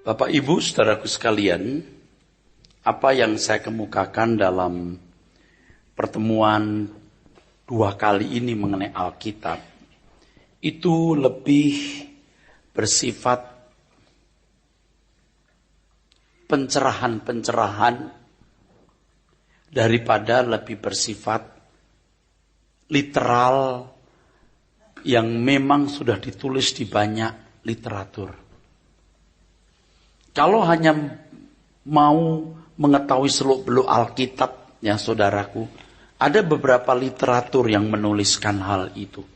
Bapak Ibu, saudaraku sekalian, apa yang saya kemukakan dalam pertemuan 2 kali ini mengenai Alkitab, itu lebih bersifat pencerahan-pencerahan daripada lebih bersifat literal yang memang sudah ditulis di banyak literatur. Kalau hanya mau mengetahui seluk-beluk Alkitab, ya saudaraku, ada beberapa literatur yang menuliskan hal itu.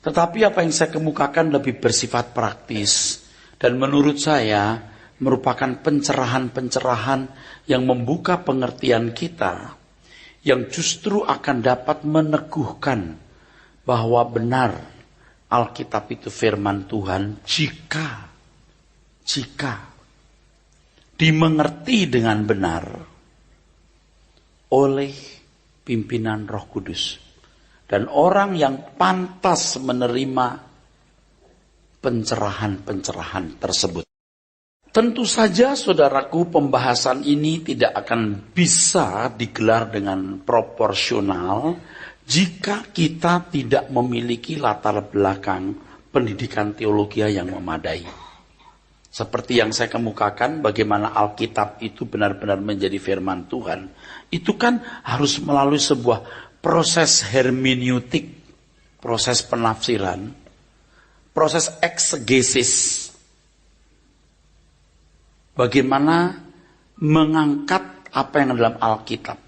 Tetapi apa yang saya kemukakan lebih bersifat praktis, dan menurut saya merupakan pencerahan-pencerahan yang membuka pengertian kita, yang justru akan dapat meneguhkan bahwa benar Alkitab itu firman Tuhan jika dimengerti dengan benar oleh pimpinan Roh Kudus dan orang yang pantas menerima pencerahan-pencerahan tersebut. Tentu saja saudaraku, pembahasan ini tidak akan bisa digelar dengan proporsional jika kita tidak memiliki latar belakang pendidikan teologi yang memadai. Seperti yang saya kemukakan, bagaimana Alkitab itu benar-benar menjadi firman Tuhan, itu kan harus melalui sebuah proses hermeneutik, proses penafsiran, proses eksegesis. Bagaimana mengangkat apa yang dalam Alkitab.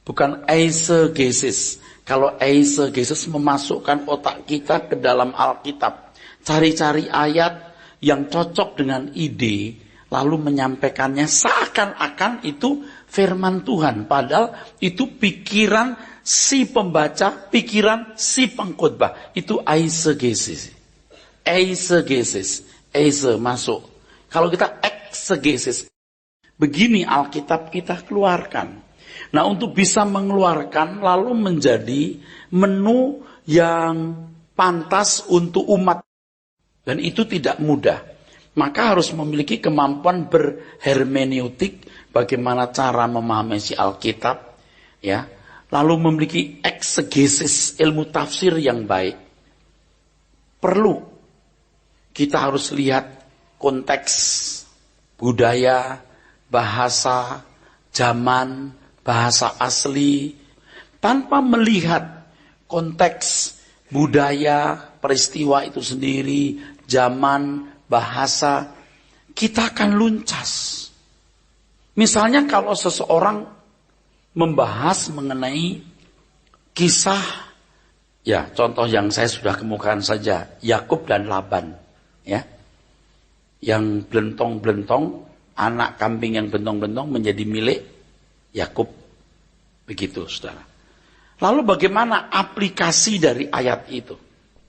Bukan eisegesis. Kalau eisegesis memasukkan otak kita ke dalam Alkitab. Cari-cari ayat yang cocok dengan ide, lalu menyampaikannya seakan-akan itu firman Tuhan. Padahal itu pikiran si pembaca, pikiran si pengkhotbah. Itu eisegesis. Eisegesis. Eise masuk. Kalau kita eksegesis, begini Alkitab kita keluarkan. Nah, untuk bisa mengeluarkan lalu menjadi menu yang pantas untuk umat. Dan itu tidak mudah. Maka harus memiliki kemampuan berhermeneutik, bagaimana cara memahami si Alkitab, ya. Lalu memiliki eksegesis, ilmu tafsir yang baik. Perlu kita harus lihat konteks budaya, bahasa, zaman, bahasa asli. Tanpa melihat konteks budaya, peristiwa itu sendiri, zaman, bahasa, kita akan luncas. Misalnya kalau seseorang membahas mengenai kisah, ya contoh yang saya sudah kemukakan saja, Yakub dan Laban, ya, yang belentong-belentong, anak kambing yang bentong-bentong menjadi milik Yakub, begitu saudara. Lalu bagaimana aplikasi dari ayat itu?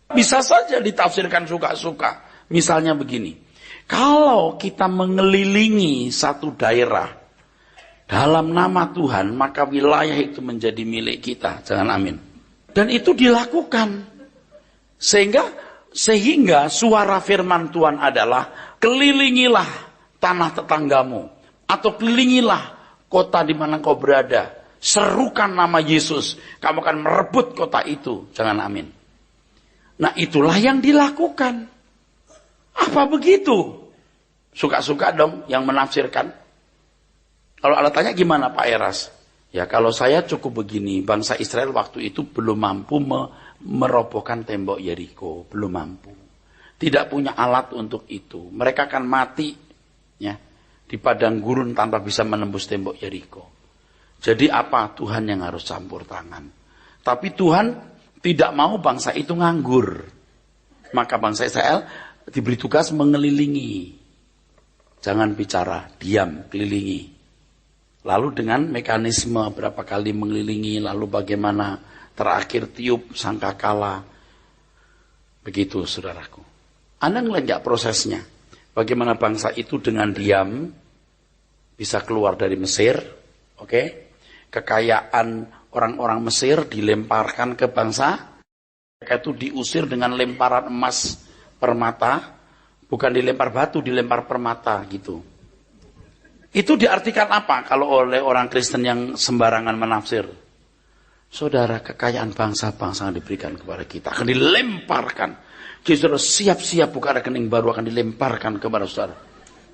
Bisa saja ditafsirkan suka-suka. Misalnya begini, kalau kita mengelilingi satu daerah dalam nama Tuhan, maka wilayah itu menjadi milik kita. Jangan amin. Dan itu dilakukan. Sehingga suara firman Tuhan adalah, kelilingilah tanah tetanggamu. Atau kelilingilah kota di mana kau berada. Serukan nama Yesus. Kamu akan merebut kota itu. Jangan amin. Nah, itulah yang dilakukan. Apa begitu? Suka-suka dong yang menafsirkan. Kalau Allah tanya gimana Pak Eras? Ya kalau saya cukup begini. Bangsa Israel waktu itu belum mampu merobohkan tembok Yeriko. Belum mampu. Tidak punya alat untuk itu. Mereka akan mati, ya, di padang gurun tanpa bisa menembus tembok Yeriko. Jadi apa? Tuhan yang harus campur tangan. Tapi Tuhan tidak mau bangsa itu nganggur. Maka bangsa Israel diberi tugas mengelilingi. Jangan bicara, diam, kelilingi. Lalu dengan mekanisme berapa kali mengelilingi, lalu bagaimana terakhir tiup sangkakala. Begitu saudaraku. Anda ngelihat gak prosesnya? Bagaimana bangsa itu dengan diam bisa keluar dari Mesir, oke? Kekayaan orang-orang Mesir dilemparkan ke bangsa, mereka itu diusir dengan lemparan emas permata, Bukan dilempar batu, dilempar permata gitu. Itu diartikan apa kalau oleh orang Kristen yang sembarangan menafsir? Saudara, kekayaan bangsa-bangsa yang diberikan kepada kita akan dilemparkan. Jadi saudara siap-siap buka rekening baru akan dilemparkan kepada saudara.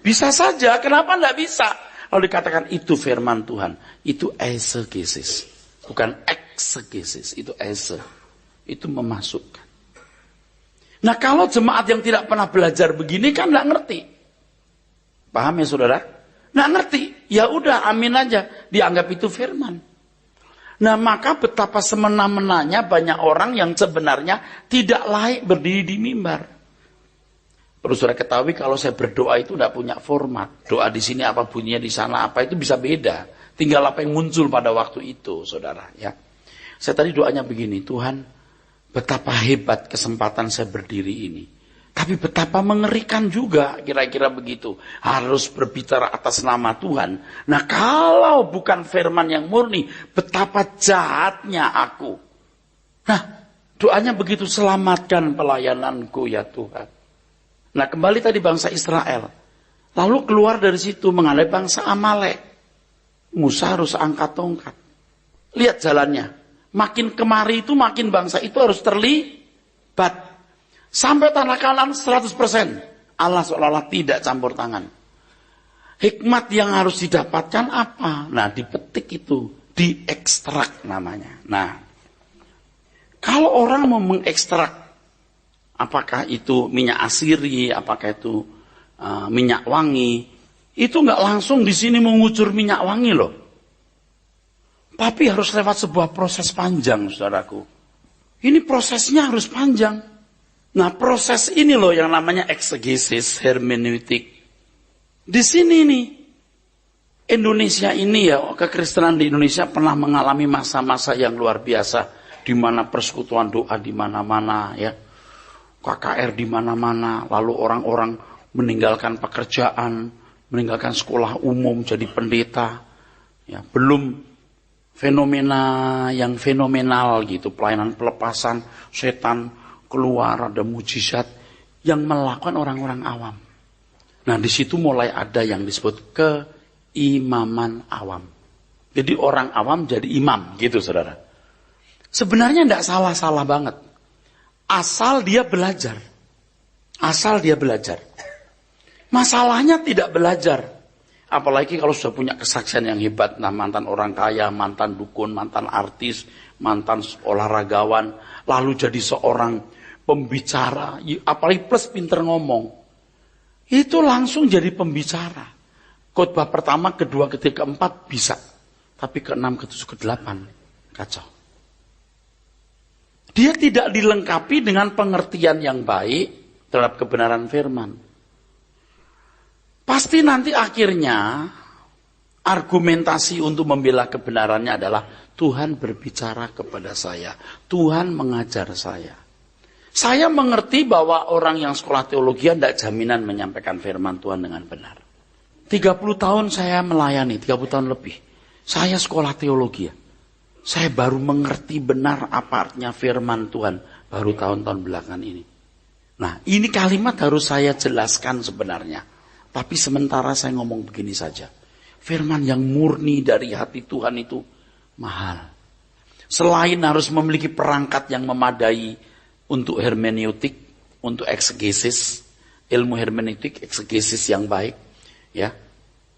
Bisa saja, kenapa tidak bisa? Lalu dikatakan itu firman Tuhan. Itu eisegesis. Bukan eksegesis, itu eise. Itu memasukkan. Nah kalau jemaat yang tidak pernah belajar begini kan tidak ngerti. Paham ya saudara? Nggak ngerti. Ya udah amin aja. Dianggap itu firman. Nah maka betapa semena-menanya banyak orang yang sebenarnya tidak layak berdiri di mimbar. Perlu saudara ketahui kalau saya berdoa itu tidak punya format. Doa di sini apa bunyinya di sana apa itu bisa beda. Tinggal apa yang muncul pada waktu itu saudara ya. Saya tadi doanya begini, Tuhan betapa hebat kesempatan saya berdiri ini. Tapi betapa mengerikan juga kira-kira begitu. Harus berbicara atas nama Tuhan. Nah kalau bukan firman yang murni, betapa jahatnya aku. Nah doanya begitu, selamatkan pelayananku ya Tuhan. Nah kembali tadi bangsa Israel. Lalu keluar dari situ menghadapi bangsa Amalek. Musa harus angkat tongkat. Lihat jalannya. Makin kemari itu makin bangsa itu harus terlibat. Sampai tanah Kanaan 100%. Allah seolah-olah tidak campur tangan. Hikmat yang harus didapatkan apa? Nah dipetik itu. Diekstrak namanya. Nah. Kalau orang mau mengekstrak. Apakah itu minyak asiri. Apakah itu minyak wangi. Itu nggak langsung di sini mengucur minyak wangi loh. Tapi harus lewat sebuah proses panjang saudaraku. Ini prosesnya harus panjang. Nah proses ini loh yang namanya eksegesis hermeneutik. Di sini nih, Indonesia ini ya, kekristenan di Indonesia pernah mengalami masa-masa yang luar biasa. Di mana persekutuan doa di mana-mana ya. KKR di mana-mana. Lalu orang-orang meninggalkan pekerjaan, meninggalkan sekolah umum jadi pendeta. Ya, belum fenomena yang fenomenal gitu. Pelayanan pelepasan setan keluar, ada mujizat yang melakukan orang-orang awam. Nah di situ mulai ada yang disebut keimaman awam. Jadi orang awam jadi imam gitu saudara. Sebenarnya tidak salah-salah banget. Asal dia belajar. Asal dia belajar. Masalahnya tidak belajar. Apalagi kalau sudah punya kesaksian yang hebat. Nah mantan orang kaya, mantan dukun, mantan artis, mantan olahragawan. Lalu jadi seorang pembicara, apalagi plus pinter ngomong, itu langsung jadi pembicara. Khotbah pertama, kedua, ketiga, keempat bisa, tapi keenam, ketujuh, kedelapan kacau. Dia tidak dilengkapi dengan pengertian yang baik terhadap kebenaran firman. Pasti nanti akhirnya argumentasi untuk membela kebenarannya adalah Tuhan berbicara kepada saya, Tuhan mengajar saya. Saya mengerti bahwa orang yang sekolah teologi tidak jaminan menyampaikan firman Tuhan dengan benar. 30 tahun saya melayani, 30 tahun lebih. Saya sekolah teologi. Saya baru mengerti benar apa artinya firman Tuhan. Baru tahun-tahun belakangan ini. Nah ini kalimat harus saya jelaskan sebenarnya. Tapi sementara saya ngomong begini saja. Firman yang murni dari hati Tuhan itu mahal. Selain harus memiliki perangkat yang memadai, untuk hermeneutik, untuk eksegesis, ilmu hermeneutik, eksegesis yang baik, ya.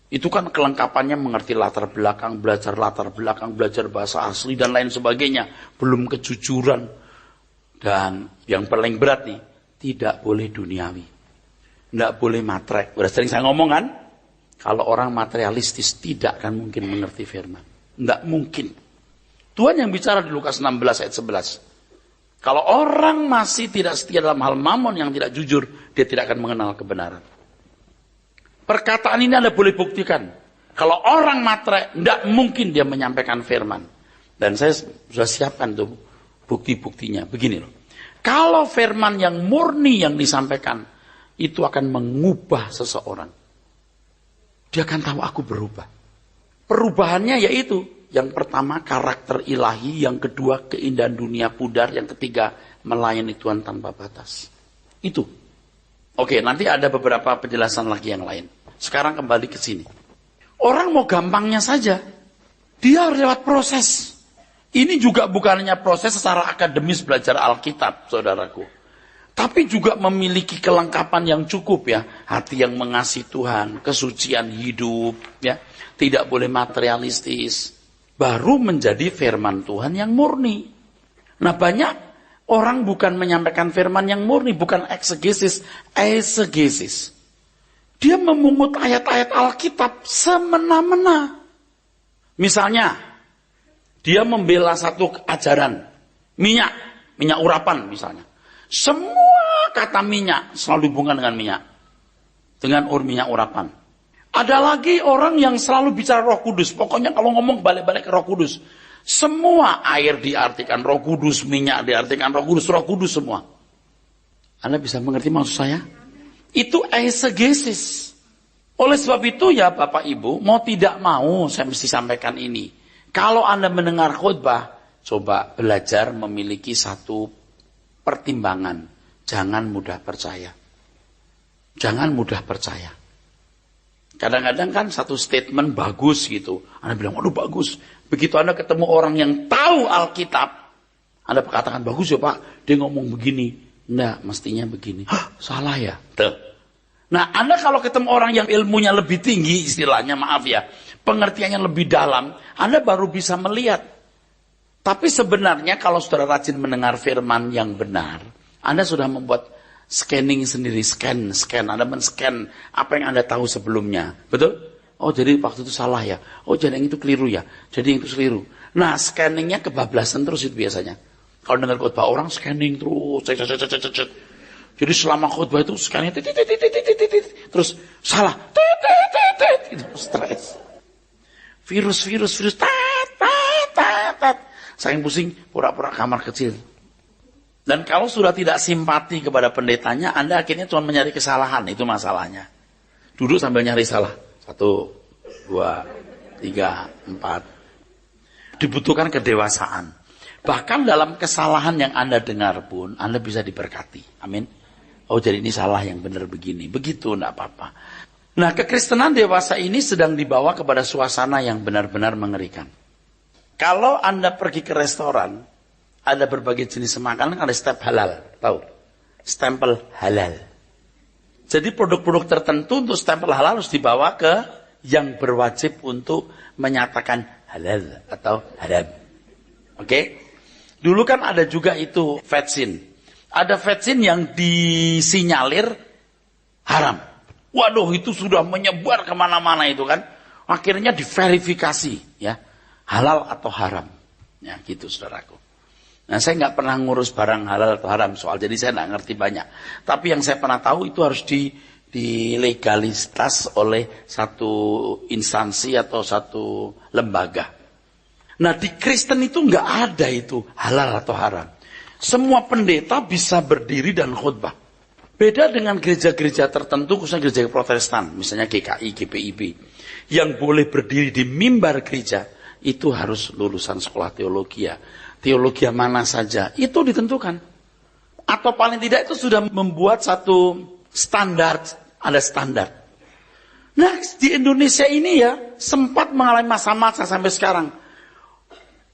Itu kan kelengkapannya mengerti latar belakang, belajar bahasa asli dan lain sebagainya. Belum kejujuran. Dan yang paling berat nih, tidak boleh duniawi. Tidak boleh matre. Udah sering saya ngomong kan, kalau orang materialistis tidak akan mungkin mengerti firman. Tidak mungkin. Tuhan yang bicara di Lukas 16 ayat 11. Kalau orang masih tidak setia dalam hal mamon yang tidak jujur, dia tidak akan mengenal kebenaran. Perkataan ini Anda boleh buktikan. Kalau orang matre, tidak mungkin dia menyampaikan firman. Dan saya sudah siapkan tuh bukti-buktinya. Begini loh. Kalau firman yang murni yang disampaikan, itu akan mengubah seseorang. Dia akan tahu aku berubah. Perubahannya yaitu, yang pertama karakter ilahi, yang kedua keindahan dunia pudar, yang ketiga melayani Tuhan tanpa batas. Itu. Oke, nanti ada beberapa penjelasan lagi yang lain. Sekarang kembali ke sini. Orang mau gampangnya saja, dia harus lewat proses. Ini juga bukan hanya proses secara akademis belajar Alkitab, saudaraku. Tapi juga memiliki kelengkapan yang cukup ya. Hati yang mengasihi Tuhan, kesucian hidup, ya. Tidak boleh materialistis. Baru menjadi firman Tuhan yang murni. Nah, banyak orang bukan menyampaikan firman yang murni, bukan eksegesis, eisegesis. Dia memungut ayat-ayat Alkitab semena-mena. Misalnya, dia membela satu ajaran, minyak urapan misalnya. Semua kata minyak selalu hubungan dengan minyak. Dengan minyak urapan. Ada lagi orang yang selalu bicara Roh Kudus. Pokoknya kalau ngomong balik-balik ke Roh Kudus. Semua air diartikan Roh Kudus, minyak diartikan Roh Kudus semua. Anda bisa mengerti maksud saya? Itu eisegesis. Oleh sebab itu ya Bapak Ibu, mau tidak mau saya mesti sampaikan ini. Kalau Anda mendengar khotbah, coba belajar memiliki satu pertimbangan. Jangan mudah percaya. Jangan mudah percaya. Kadang-kadang kan satu statement bagus gitu. Anda bilang, waduh bagus. Begitu Anda ketemu orang yang tahu Alkitab, Anda katakan, bagus ya Pak, dia ngomong begini. Enggak, mestinya begini. Hah, salah ya? Tuh. Nah, Anda kalau ketemu orang yang ilmunya lebih tinggi, istilahnya maaf ya, pengertiannya lebih dalam, Anda baru bisa melihat. Tapi sebenarnya kalau saudara rajin mendengar firman yang benar, Anda sudah membuat scanning sendiri, scan. Anda men-scan apa yang Anda tahu sebelumnya. Betul? Oh, jadi waktu itu salah ya. Oh, jadi yang itu keliru ya. Jadi yang itu keliru. Nah, scanningnya kebablasan terus itu biasanya. Kalau dengar khotbah orang, scanning terus. Jadi selama khotbah itu scanning, terus salah. Itu stres. Virus. Saking pusing, pura-pura kamar kecil. Dan kalau sudah tidak simpati kepada pendetanya, Anda akhirnya cuma mencari kesalahan. Itu masalahnya. Duduk sambil nyari salah. 1, 2, 3, 4. Dibutuhkan kedewasaan. Bahkan dalam kesalahan yang Anda dengar pun, Anda bisa diberkati. Amin. Oh, jadi ini salah yang benar begini. Begitu, enggak apa-apa. Nah, kekristenan dewasa ini sedang dibawa kepada suasana yang benar-benar mengerikan. Kalau Anda pergi ke restoran, ada berbagai jenis makanan, ada stempel halal. Tahu? Stempel halal. Jadi produk-produk tertentu untuk stempel halal harus dibawa ke yang berwajib untuk menyatakan halal atau haram. Oke? Dulu kan ada juga itu vaksin. Ada vaksin yang disinyalir haram. Waduh, itu sudah menyebar kemana-mana itu kan. Akhirnya diverifikasi, ya, halal atau haram. Ya, gitu saudaraku. Nah, saya nggak pernah ngurus barang halal atau haram soal, jadi saya nggak ngerti banyak. Tapi yang saya pernah tahu itu harus dilegalitas oleh satu instansi atau satu lembaga. Nah, di Kristen itu nggak ada itu halal atau haram. Semua pendeta bisa berdiri dan khotbah. Beda dengan gereja-gereja tertentu, khususnya gereja Protestan, misalnya GKI, GPIB, yang boleh berdiri di mimbar gereja, itu harus lulusan sekolah teologi ya. Teologi mana saja, itu ditentukan. Atau paling tidak itu sudah membuat satu standar, ada standar. Nah, di Indonesia ini ya, sempat mengalami masa-masa sampai sekarang.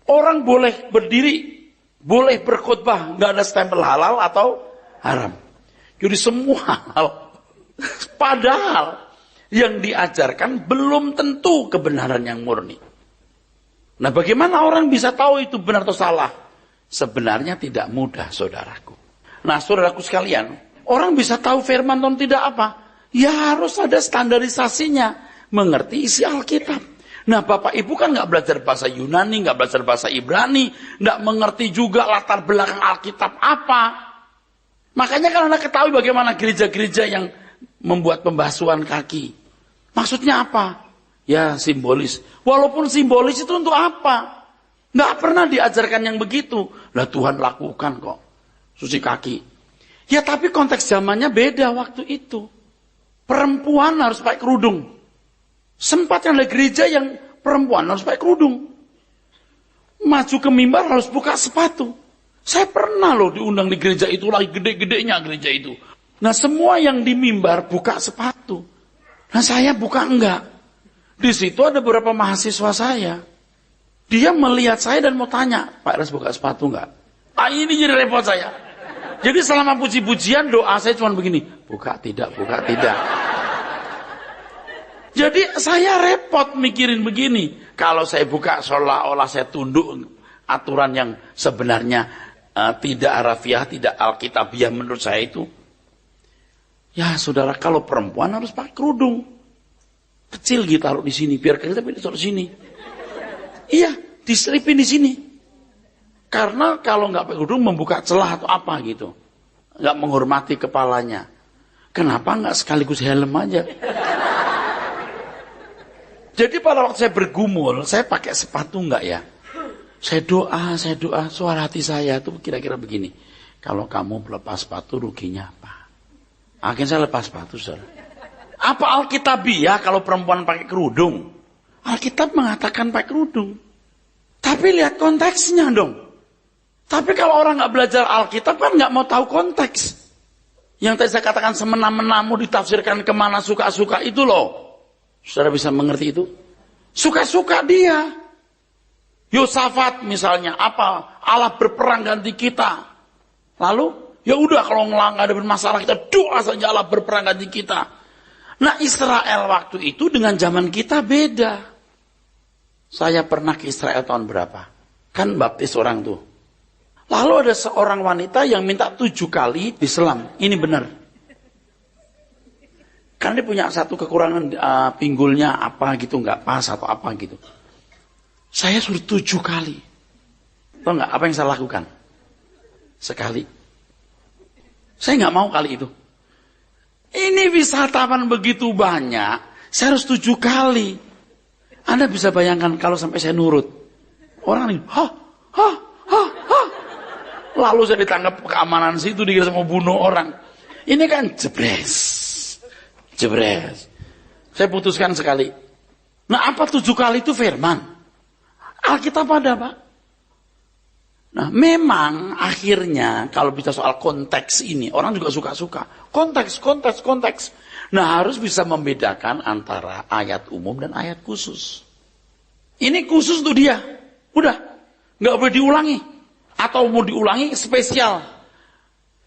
Orang boleh berdiri, boleh berkhotbah, nggak ada stempel halal atau haram. Jadi semua hal, padahal yang diajarkan belum tentu kebenaran yang murni. Nah, bagaimana orang bisa tahu itu benar atau salah? Sebenarnya tidak mudah, saudaraku. Nah, saudaraku sekalian, orang bisa tahu firman Tuhan tidak apa? Ya harus ada standarisasinya, mengerti isi Alkitab. Nah, Bapak Ibu kan nggak belajar bahasa Yunani, nggak belajar bahasa Ibrani, nggak mengerti juga latar belakang Alkitab apa. Makanya kan Anda ketahui bagaimana gereja-gereja yang membuat pembasuhan kaki. Maksudnya apa? Ya simbolis. Walaupun simbolis itu untuk apa? Nggak pernah diajarkan yang begitu. Lah Tuhan lakukan kok. Suci kaki. Ya tapi konteks zamannya beda waktu itu. Perempuan harus pakai kerudung. Sempat yang ada gereja yang perempuan harus pakai kerudung. Maju ke mimbar harus buka sepatu. Saya pernah loh diundang di gereja itu, lagi gede-gedenya gereja itu. Nah semua yang di mimbar buka sepatu. Nah saya buka enggak. Di situ ada beberapa mahasiswa saya. Dia melihat saya dan mau tanya, Pak Res buka sepatu enggak? Ah ini jadi repot saya. Jadi selama puji-pujian doa saya cuma begini. Buka tidak, buka tidak. Jadi saya repot mikirin begini. Kalau saya buka seolah-olah saya tunduk aturan yang sebenarnya tidak harafiah, tidak alkitabiah menurut saya itu. Ya saudara, kalau perempuan harus pakai kerudung. Kecil gitu taruh di sini, biar kecil tapi ditaruh di sini. Iya, diselipin di sini. Karena kalau nggak pakai kerudung membuka celah atau apa gitu. Nggak menghormati kepalanya. Kenapa nggak sekaligus helm aja? Jadi pada waktu saya bergumul, saya pakai sepatu nggak ya? Saya doa, suara hati saya tuh kira-kira begini. Kalau kamu lepas sepatu ruginya apa? Akhirnya saya lepas sepatu, saudara. Apa alkitabiah kalau perempuan pakai kerudung? Alkitab mengatakan pakai kerudung. Tapi lihat konteksnya dong. Tapi kalau orang nggak belajar Alkitab kan nggak mau tahu konteks. Yang tadi saya katakan semena-mena mau ditafsirkan kemana suka-suka itu loh. Saudara bisa mengerti itu? Suka-suka dia. Yosafat misalnya apa? Allah berperang ganti kita. Lalu ya udah kalau nggak ada masalah kita doa saja Allah berperang ganti kita. Nah Israel waktu itu dengan zaman kita beda. Saya pernah ke Israel tahun berapa? Kan baptis orang tuh. Lalu ada seorang wanita yang minta 7 kali diselam. Ini benar. Kan dia punya satu kekurangan pinggulnya apa gitu nggak pas atau apa gitu. Saya suruh 7 kali. Tahu nggak apa yang saya lakukan? Sekali. Saya nggak mau kali itu. Ini wisatawan begitu banyak, saya harus 7 kali. Anda bisa bayangkan kalau sampai saya nurut. Orang ini, ha. Lalu saya ditangkap keamanan situ, dikira mau bunuh orang. Ini kan jebres. Saya putuskan sekali. Nah apa 7 kali itu firman? Alkitab ada Pak. Nah memang akhirnya kalau bicara soal konteks ini, orang juga suka-suka. Konteks. Nah harus bisa membedakan antara ayat umum dan ayat khusus. Ini khusus untuk dia. Udah. Nggak boleh diulangi. Atau mau diulangi spesial.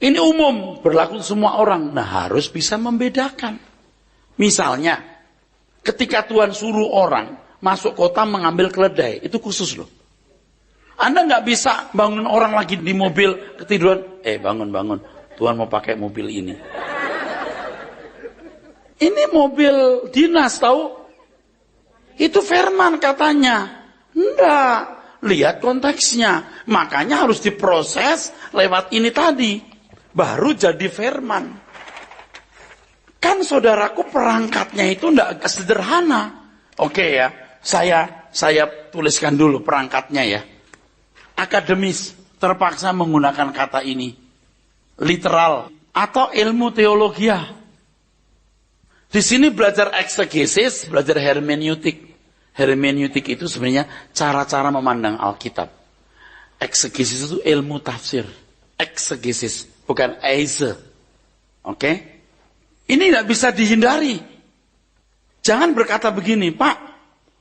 Ini umum. Berlaku semua orang. Nah harus bisa membedakan. Misalnya, ketika Tuhan suruh orang masuk kota mengambil keledai, itu khusus loh. Anda nggak bisa bangun orang lagi di mobil ketiduran, bangun, Tuhan mau pakai mobil ini. Ini mobil dinas tahu? Itu firman katanya. Enggak, lihat konteksnya. Makanya harus diproses lewat ini tadi. Baru jadi firman. Kan saudaraku perangkatnya itu enggak sederhana. Oke ya, saya tuliskan dulu perangkatnya ya. Akademis terpaksa menggunakan kata ini. Literal atau ilmu teologia. Di sini belajar eksegesis, belajar hermeneutik. Hermeneutik itu sebenarnya cara-cara memandang Alkitab. Eksegesis itu ilmu tafsir. Eksegesis, bukan eise. Oke? Ini tidak bisa dihindari. Jangan berkata begini, Pak,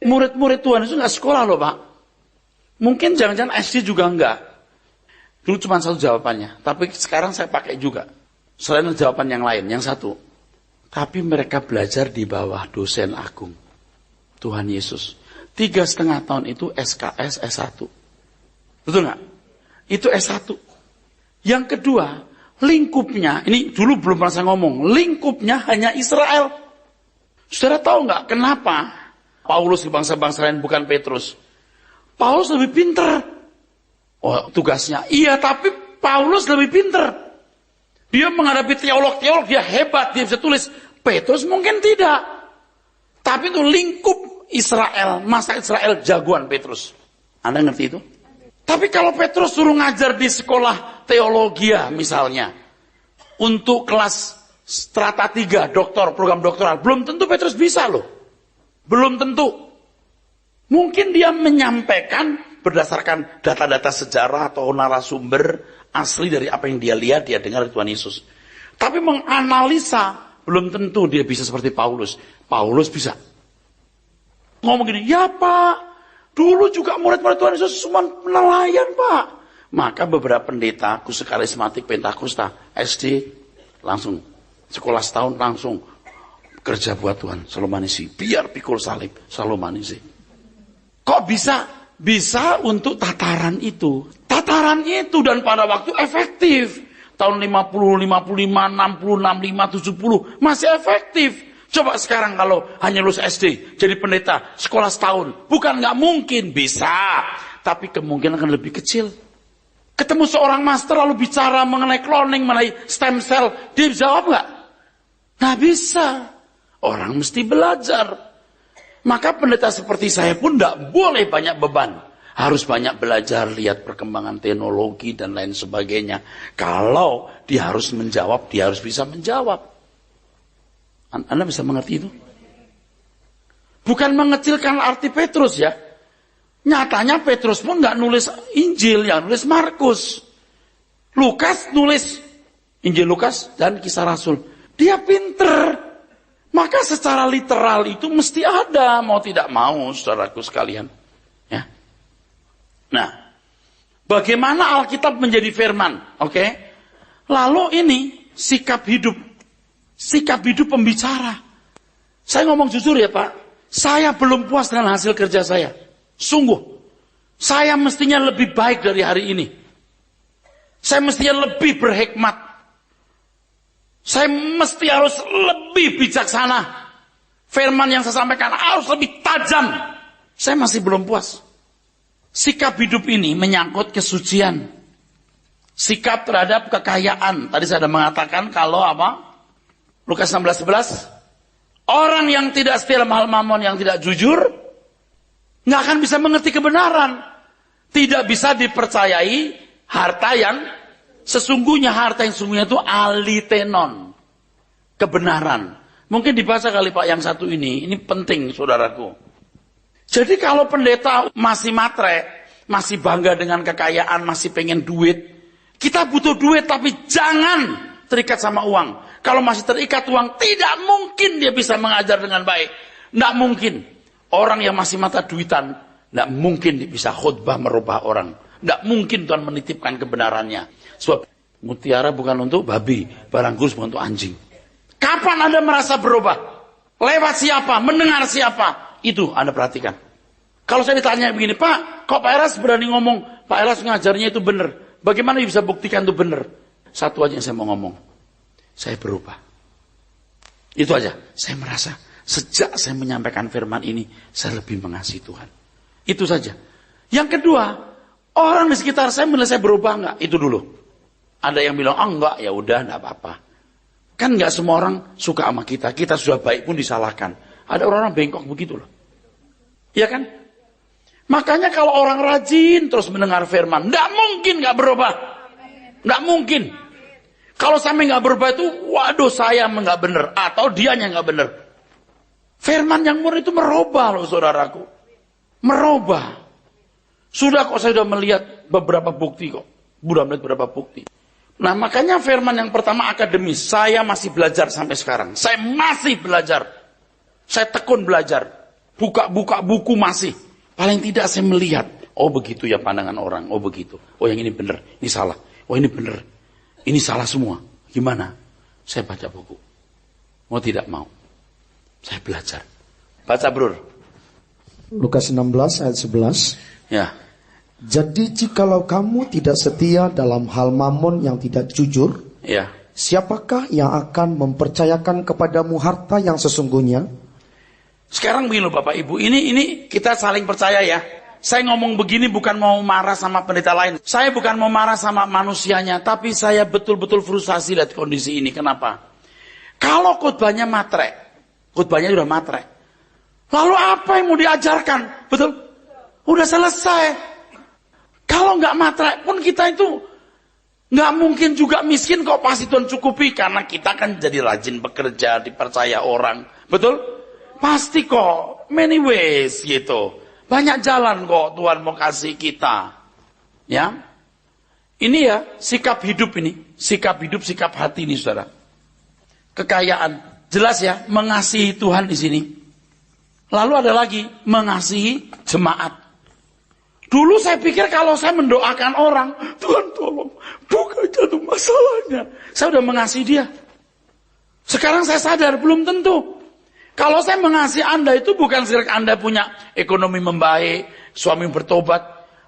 murid-murid Tuhan itu nggak sekolah loh Pak. Mungkin jangan-jangan SD juga enggak. Dulu cuma satu jawabannya, tapi sekarang saya pakai juga. Selain jawaban yang lain, yang satu. Tapi mereka belajar di bawah dosen agung, Tuhan Yesus. 3,5 tahun itu SKS S1. Betul nggak? Itu S1. Yang kedua, lingkupnya, ini dulu belum pernah saya ngomong, lingkupnya hanya Israel. Saudara tahu nggak kenapa Paulus di bangsa-bangsa lain bukan Petrus? Paulus lebih pintar. Oh, tugasnya. Iya, tapi Paulus lebih pintar. Dia menghadapi teolog-teolog, dia hebat, dia bisa tulis. Petrus mungkin tidak. Tapi itu lingkup Israel, masa Israel jagoan Petrus. Anda ngerti itu? Tapi kalau Petrus suruh ngajar di sekolah teologia misalnya, untuk kelas strata 3, doktor, program doktoral, belum tentu Petrus bisa loh. Belum tentu. Mungkin dia menyampaikan berdasarkan data-data sejarah atau narasumber asli dari apa yang dia lihat, dia dengar dari Tuhan Yesus. Tapi menganalisa, belum tentu dia bisa seperti Paulus. Paulus bisa. Ngomong gini, ya Pak, dulu juga murid-murid Tuhan Yesus cuma nelayan Pak. Maka beberapa pendeta, khusus karismatik Pentakosta, SD, langsung, sekolah setahun langsung, kerja buat Tuhan, selalu manisi. Biar pikul salib, selalu manisi. Kok bisa? Bisa untuk tataran itu. Tataran itu dan pada waktu efektif. Tahun 50, 55, 60, 65, 70 masih efektif. Coba sekarang kalau hanya lulus SD jadi pendeta sekolah setahun, bukan nggak mungkin, bisa, tapi kemungkinan akan lebih kecil. Ketemu seorang master lalu bicara mengenai cloning, mengenai stem cell, dia jawab nggak? Nggak bisa. Orang mesti belajar. Maka pendeta seperti saya pun nggak boleh banyak beban. Harus banyak belajar, lihat perkembangan teknologi dan lain sebagainya. Kalau dia harus menjawab, dia harus bisa menjawab. Anda bisa mengerti itu? Bukan mengecilkan arti Petrus ya. Nyatanya Petrus pun nggak nulis Injil, yang nulis Markus. Lukas nulis Injil Lukas dan Kisah Rasul. Dia pinter. Maka secara literal itu mesti ada, mau tidak mau, saudaraku sekalian. Ya. Nah, bagaimana Alkitab menjadi firman? Oke. Lalu ini sikap hidup pembicara. Saya ngomong jujur ya Pak, saya belum puas dengan hasil kerja saya. Sungguh, saya mestinya lebih baik dari hari ini. Saya mestinya lebih berhikmat. Saya mesti harus lebih bijaksana. Firman yang saya sampaikan harus lebih tajam. Saya masih belum puas. Sikap hidup ini menyangkut kesucian. Sikap terhadap kekayaan. Tadi saya sudah mengatakan kalau apa? Lukas 16:11. Orang yang tidak setia dalam hal mamon, yang tidak jujur, nggak akan bisa mengerti kebenaran. Tidak bisa dipercayai harta yang sesungguhnya. Harta yang sesungguhnya itu alitenon. Kebenaran. Mungkin dibaca kali Pak yang satu ini. Ini penting saudaraku. Jadi kalau pendeta masih matre, masih bangga dengan kekayaan, masih pengen duit, kita butuh duit tapi jangan terikat sama uang. Kalau masih terikat uang, tidak mungkin dia bisa mengajar dengan baik. Tidak mungkin. Orang yang masih mata duitan, tidak mungkin dia bisa khutbah merubah orang. Tidak mungkin Tuhan menitipkan kebenarannya. Sebab mutiara bukan untuk babi, barang kudus bukan untuk anjing. Kapan Anda merasa berubah? Lewat siapa? Mendengar siapa? Itu Anda perhatikan. Kalau saya ditanya begini, Pak, kok Pak Eras berani ngomong, Pak Eras ngajarnya itu benar. Bagaimana bisa buktikan itu benar? Satu aja yang saya mau ngomong. Saya berubah. Itu aja. Saya merasa sejak saya menyampaikan firman ini, saya lebih mengasihi Tuhan. Itu saja. Yang kedua, orang di sekitar saya menilai saya berubah enggak? Itu dulu. Ada yang bilang, enggak, ya udah, enggak apa-apa. Kan enggak semua orang suka sama kita. Kita sudah baik pun disalahkan. Ada orang-orang bengkok begitu loh. Iya kan? Makanya kalau orang rajin terus mendengar firman, enggak mungkin enggak berubah. Enggak mungkin. Kalau sampai enggak berubah itu, waduh saya enggak benar. Atau dianya enggak benar. Firman yang murni itu merubah loh saudaraku. Merubah. Sudah kok saya sudah melihat beberapa bukti kok. Sudah melihat beberapa bukti. Nah makanya firman yang pertama akademis. Saya masih belajar sampai sekarang. Saya masih belajar. Saya tekun belajar. Buka-buka buku masih. Paling tidak saya melihat. Oh begitu ya pandangan orang. Oh begitu. Oh yang ini benar. Ini salah. Oh ini benar. Ini salah semua. Gimana? Saya baca buku. Mau tidak mau. Saya belajar. Baca bro. Lukas 16 ayat 11. Ya. Jadi jikalau kamu tidak setia dalam hal mamon yang tidak jujur, Ya. siapakah yang akan mempercayakan kepadamu harta yang sesungguhnya? Sekarang begini loh Bapak Ibu, ini kita saling percaya ya. Saya ngomong begini bukan mau marah sama pendeta lain. Saya bukan mau marah sama manusianya, tapi saya betul-betul frustasi lihat kondisi ini. Kenapa? Kalau khotbahnya matre, khotbahnya sudah matre. Lalu apa yang mau diajarkan? Betul? Udah selesai. Kalau nggak matre pun kita itu nggak mungkin juga miskin kok, pasti Tuhan cukupi. Karena kita kan jadi rajin bekerja, dipercaya orang. Betul? Pasti kok, many ways gitu. Banyak jalan kok Tuhan mau kasih kita. Ya. Ini ya, sikap hidup ini. Sikap hidup, sikap hati ini saudara. kekayaan. Jelas ya, mengasihi Tuhan di sini. Lalu ada lagi, mengasihi jemaat. Dulu saya pikir kalau saya mendoakan orang, Tuhan tolong buka jatuh masalahnya, saya udah mengasihi dia. Sekarang saya sadar, belum tentu. Kalau saya mengasihi Anda itu bukan sekedar Anda punya ekonomi membaik, suami bertobat.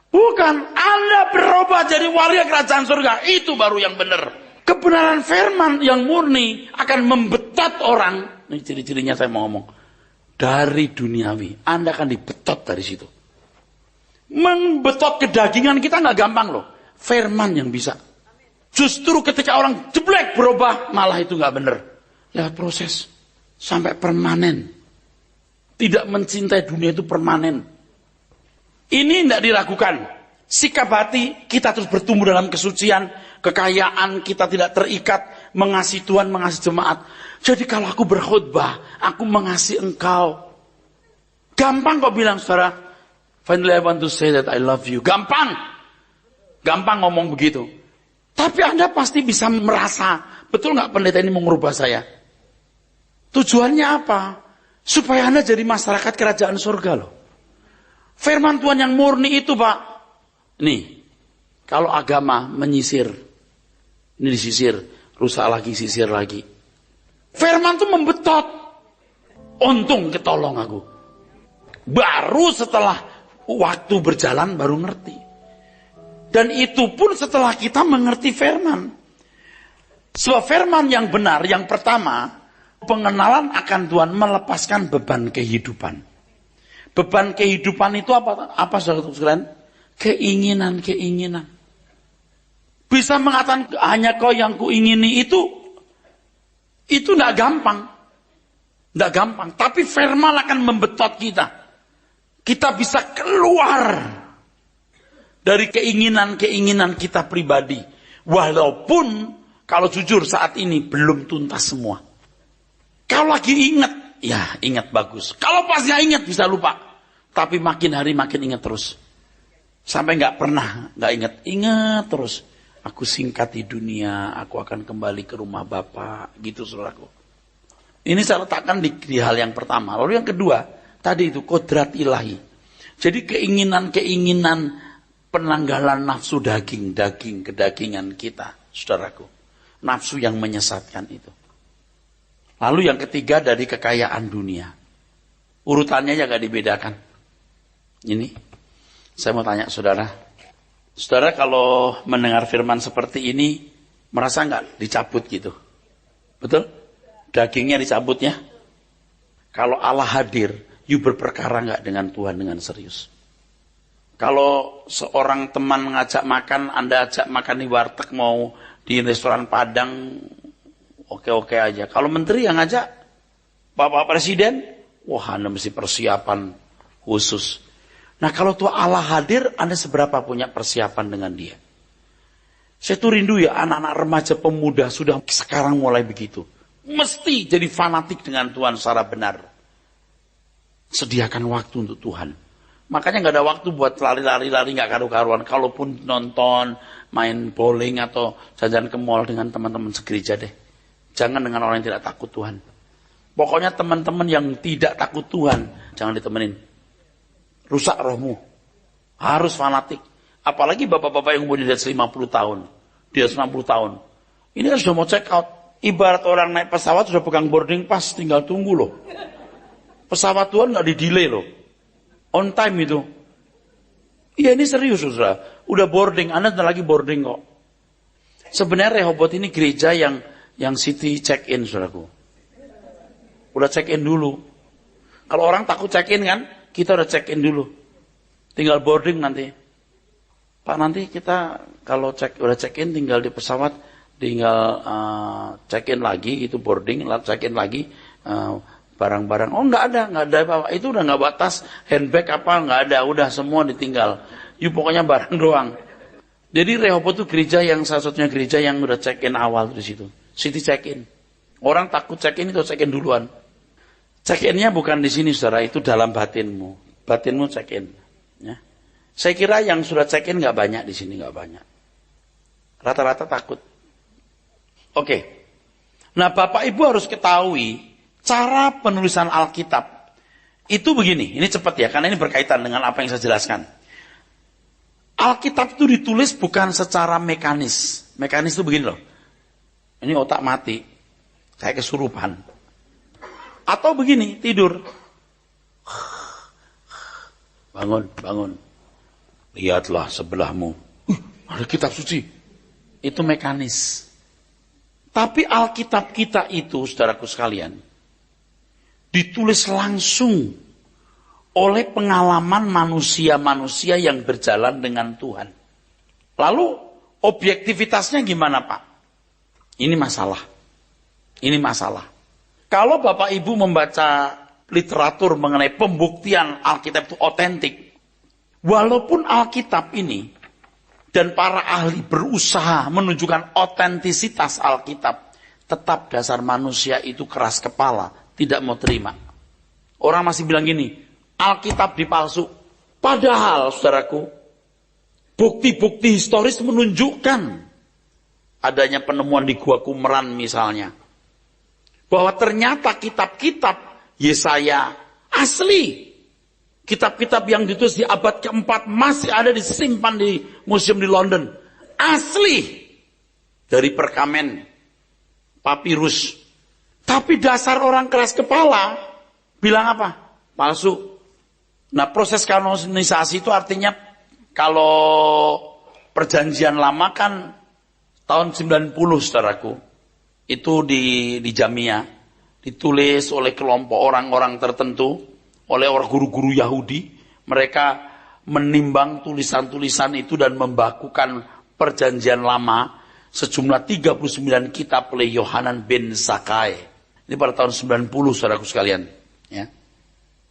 Bukan, Anda berubah jadi warga kerajaan surga. Itu baru yang benar. Kebenaran firman yang murni akan membetot orang. Ini ciri-cirinya saya mau ngomong. Dari duniawi. Anda akan dibetot dari situ. Membetot kedagingan kita nggak gampang loh. Firman yang bisa. Justru ketika orang jeblek berubah, malah itu nggak benar. Lewat proses. Sampai permanen. Tidak mencintai dunia itu permanen. Ini tidak diragukan. Sikap hati kita terus bertumbuh dalam kesucian, kekayaan kita tidak terikat, mengasihi Tuhan, mengasihi jemaat. Jadi kalau aku berkhutbah, aku mengasihi engkau. Gampang kok bilang, saudara. Finally I want to say that I love you. Gampang. Gampang ngomong begitu. Tapi Anda pasti bisa merasa, betul nggak pendeta ini mau merubah saya? Tujuannya apa? Supaya Anda jadi masyarakat kerajaan surga loh. Firman Tuhan yang murni itu, Pak. Nih, kalau agama menyisir, ini disisir, rusak lagi, sisir lagi. Firman itu membetot. Untung ketolong aku. Baru setelah waktu berjalan baru ngerti. Dan itu pun setelah kita mengerti firman. Sebab firman yang benar, yang pertama, pengenalan akan Tuhan melepaskan beban kehidupan. Beban kehidupan itu apa saudara sekalian? Keinginan-keinginan. Bisa mengatakan hanya kau yang kuingini itu tidak gampang. Tidak gampang. Tapi firman akan membetot kita. Kita bisa keluar dari keinginan-keinginan kita pribadi. Walaupun kalau jujur saat ini belum tuntas semua. Kalau lagi ingat, ya ingat bagus. Kalau pas gak ingat bisa lupa. Tapi makin hari makin ingat terus. Sampai gak pernah gak ingat terus. Aku singkat di dunia, aku akan kembali ke rumah Bapa, gitu saudaraku. Ini saya letakkan di hal yang pertama. Lalu yang kedua, tadi itu kodrat ilahi. Jadi keinginan-keinginan penanggalan nafsu kedagingan kita, saudaraku. Nafsu yang menyesatkan itu. Lalu yang ketiga dari kekayaan dunia. Urutannya ya gak dibedakan. Ini, saya mau tanya saudara. Saudara kalau mendengar firman seperti ini, merasa gak dicabut gitu? Betul? Dagingnya dicabutnya. Kalau Allah hadir, you berperkara gak dengan Tuhan dengan serius? Kalau seorang teman ngajak makan, Anda ajak makan di warteg, mau di restoran Padang, oke-oke aja. Kalau menteri yang ngajak, Bapak Presiden, wah Anda mesti persiapan khusus. Nah kalau Tuhan Allah hadir, Anda seberapa punya persiapan dengan dia? Saya tuh rindu ya anak-anak remaja pemuda sudah sekarang mulai begitu. Mesti jadi fanatik dengan Tuhan secara benar. Sediakan waktu untuk Tuhan. Makanya gak ada waktu buat lari-lari gak karu-karuan. Kalaupun nonton, main bowling atau jajan ke mall dengan teman-teman segereja deh. Jangan dengan orang yang tidak takut Tuhan. Pokoknya teman-teman yang tidak takut Tuhan, jangan ditemenin. Rusak rohmu. Harus fanatik. Apalagi bapak-bapak yang umur di atas 50 tahun. Di atas 60 tahun. Ini kan sudah mau check out. Ibarat orang naik pesawat sudah pegang boarding pass, tinggal tunggu loh. Pesawat Tuhan gak di-delay loh. On time itu. Iya ini serius saudara. Udah boarding, Anda sudah lagi boarding kok. Sebenarnya Rehoboth ini gereja yang city check-in saudaraku. Udah check-in dulu. Kalau orang takut check-in kan, kita udah check-in dulu. Tinggal boarding nanti. Pak nanti kita kalau udah check-in tinggal di pesawat, tinggal check-in lagi, itu boarding, check-in lagi, barang-barang. Oh nggak ada Bapak. Itu udah nggak batas, handbag apa nggak ada, udah semua ditinggal. Yuk pokoknya barang doang. Jadi Rehoboth itu gereja yang satu-satunya gereja yang udah check-in awal di situ. City check-in. Orang takut check-in itu check-in duluan. Check-in-nya bukan di sini saudara, itu dalam batinmu. Batinmu check-in. Ya. Saya kira yang sudah check-in nggak banyak di sini, nggak banyak. Rata-rata takut. Oke. Nah, Bapak Ibu harus ketahui cara penulisan Alkitab itu begini. Ini cepat ya, karena ini berkaitan dengan apa yang saya jelaskan. Alkitab itu ditulis bukan secara mekanis. Mekanis itu begini loh. Ini otak mati, kayak kesurupan. Atau begini, tidur. Bangun, bangun. Lihatlah sebelahmu. Ada kitab suci. Itu mekanis. Tapi Alkitab kita itu, saudaraku sekalian, ditulis langsung oleh pengalaman manusia-manusia yang berjalan dengan Tuhan. Lalu objektivitasnya gimana, Pak? Ini masalah. Ini masalah. Kalau Bapak Ibu membaca literatur mengenai pembuktian Alkitab itu otentik, walaupun Alkitab ini dan para ahli berusaha menunjukkan otentisitas Alkitab, tetap dasar manusia itu keras kepala, tidak mau terima. Orang masih bilang gini, Alkitab dipalsu. Padahal, saudaraku, bukti-bukti historis menunjukkan adanya penemuan di Gua Qumran misalnya. Bahwa ternyata kitab-kitab Yesaya asli. Kitab-kitab yang ditulis di abad keempat masih ada disimpan di museum di London. Asli. Dari perkamen papirus. Tapi dasar orang keras kepala bilang apa? Palsu. Nah, proses kanonisasi itu artinya kalau perjanjian lama kan tahun 90, saudaraku. Itu di Jamia. Ditulis oleh kelompok orang-orang tertentu. Oleh orang guru-guru Yahudi, mereka menimbang tulisan-tulisan itu dan membakukan perjanjian lama sejumlah 39 kitab oleh Yohanan bin Zakkai. Ini pada tahun 90, saudaraku sekalian. Ya.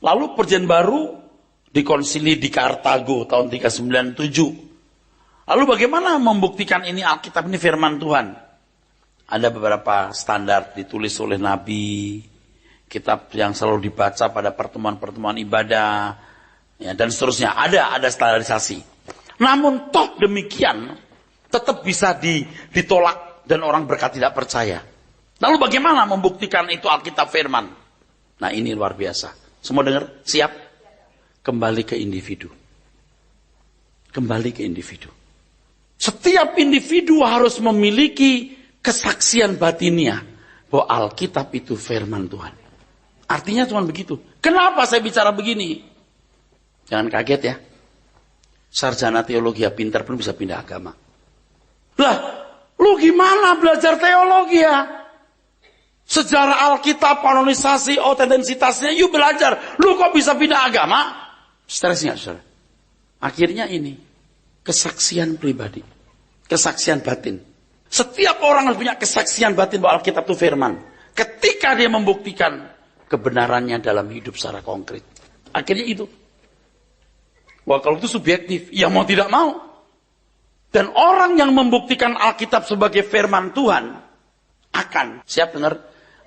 Lalu perjanjian baru dikonsili di Kartago tahun 397. Lalu bagaimana membuktikan ini Alkitab ini firman Tuhan? Ada beberapa standar ditulis oleh Nabi, kitab yang selalu dibaca pada pertemuan-pertemuan ibadah, ya, dan seterusnya. Ada standarisasi. Namun toh demikian, tetap bisa ditolak dan orang berkata tidak percaya. Lalu bagaimana membuktikan itu Alkitab firman? Nah, ini luar biasa. Semua dengar? Siap? Kembali ke individu. Kembali ke individu. Setiap individu harus memiliki kesaksian batiniah bahwa Alkitab itu firman Tuhan. Artinya cuma begitu. Kenapa saya bicara begini? Jangan kaget ya. Sarjana teologi pintar pun bisa pindah agama. Lah, lu gimana belajar teologi ya? Sejarah Alkitab, kanonisasi, otentisitasnya, yuk belajar. Lu kok bisa pindah agama? Stres nggak, saudara? Akhirnya ini, kesaksian pribadi. Kesaksian batin. Setiap orang harus punya kesaksian batin bahwa Alkitab itu firman. Ketika dia membuktikan kebenarannya dalam hidup secara konkret. Akhirnya itu. Wah, kalau itu subjektif, ya mau tidak mau. Dan orang yang membuktikan Alkitab sebagai firman Tuhan akan, siap dengar,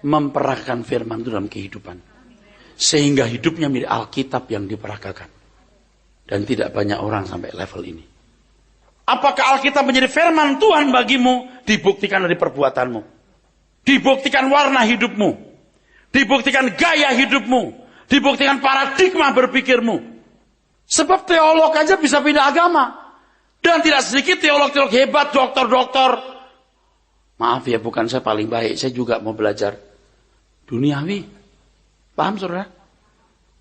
memperagakan firman itu dalam kehidupan. Sehingga hidupnya mirip Alkitab yang diperagakan. Dan tidak banyak orang sampai level ini. Apakah Alkitab menjadi firman Tuhan bagimu? Dibuktikan dari perbuatanmu. Dibuktikan warna hidupmu. Dibuktikan gaya hidupmu. Dibuktikan paradigma berpikirmu. Sebab teolog aja bisa pindah agama. Dan tidak sedikit teolog-teolog hebat, doktor-doktor. Maaf ya, bukan saya paling baik. Saya juga mau belajar duniawi. Paham, saudara?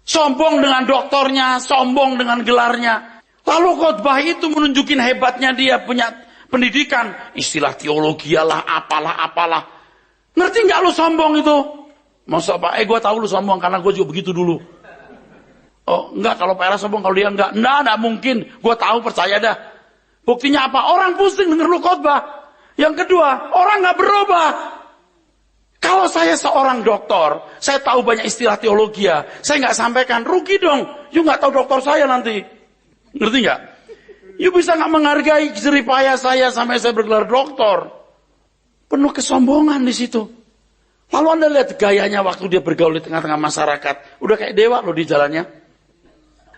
Sombong dengan doktornya, sombong dengan gelarnya. Lalu khotbah itu menunjukin hebatnya dia punya pendidikan. Istilah teologi lah, apalah. Ngerti nggak lu sombong itu? Masa Pak, gue tahu lu sombong karena gue juga begitu dulu. Oh, enggak, kalau Pak Era sombong, kalau dia enggak. Enggak mungkin. Gue tahu, percaya dah. Buktinya apa? Orang pusing denger lu khotbah. Yang kedua, orang nggak berubah. Kalau saya seorang dokter, saya tahu banyak istilah teologi ya. Saya nggak sampaikan, rugi dong. You nggak tahu dokter saya nanti. Ngerti nggak? You bisa nggak menghargai jeripaya saya sampai saya bergelar dokter. Penuh kesombongan di situ. Lalu Anda lihat gayanya waktu dia bergaul di tengah-tengah masyarakat. Udah kayak dewa loh di jalannya.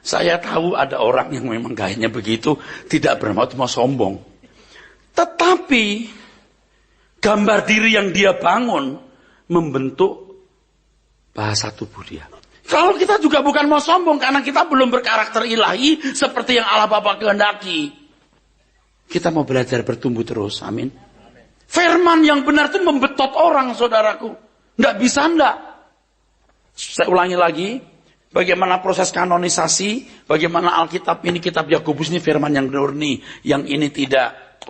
Saya tahu ada orang yang memang gayanya begitu. Tidak bermaksud mau sombong. Tetapi gambar diri yang dia bangun membentuk bahasa tubuh dia. Kalau kita juga bukan mau sombong karena kita belum berkarakter ilahi seperti yang Allah Bapa kehendaki. Kita mau belajar bertumbuh terus, amin. Firman yang benar itu membetot orang, saudaraku. Nggak bisa enggak. Saya ulangi lagi. Bagaimana proses kanonisasi, bagaimana Alkitab ini, kitab Yakobus ini firman yang murni, yang ini tidak.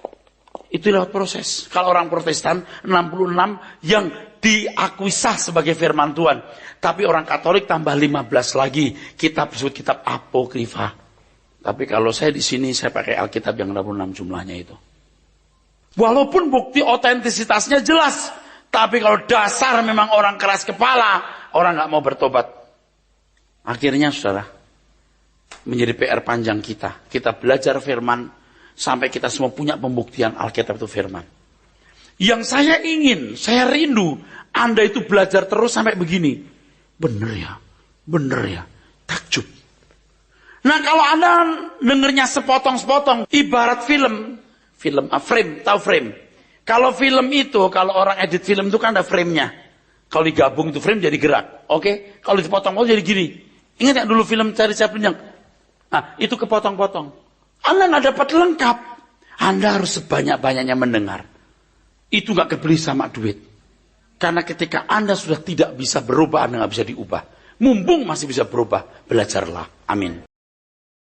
Itu lewat proses. Kalau orang Protestan 66 yang diakui sah sebagai firman Tuhan. Tapi orang Katolik tambah 15 lagi. Kitab disebut kitab apokrifa. Tapi kalau saya di sini saya pakai Alkitab yang 66 jumlahnya itu. Walaupun bukti otentisitasnya jelas, tapi kalau dasar memang orang keras kepala, orang nggak mau bertobat. Akhirnya saudara, menjadi PR panjang kita. Kita belajar firman, sampai kita semua punya pembuktian Alkitab itu firman. Yang saya ingin, saya rindu, Anda itu belajar terus sampai begini. Bener ya, takjub. Nah kalau Anda dengernya sepotong-sepotong, ibarat film, frame, tahu frame? Kalau film itu, kalau orang edit film itu kan ada frame-nya. Kalau digabung itu frame jadi gerak, oke? Kalau dipotong-potong jadi gini. Ingat ya dulu film Cari Chaplin yang, nah itu kepotong-potong. Anda nggak dapat lengkap. Anda harus sebanyak-banyaknya mendengar. Itu nggak kebeli sama duit. Karena ketika Anda sudah tidak bisa berubah, Anda nggak bisa diubah. Mumpung masih bisa berubah, belajarlah. Amin.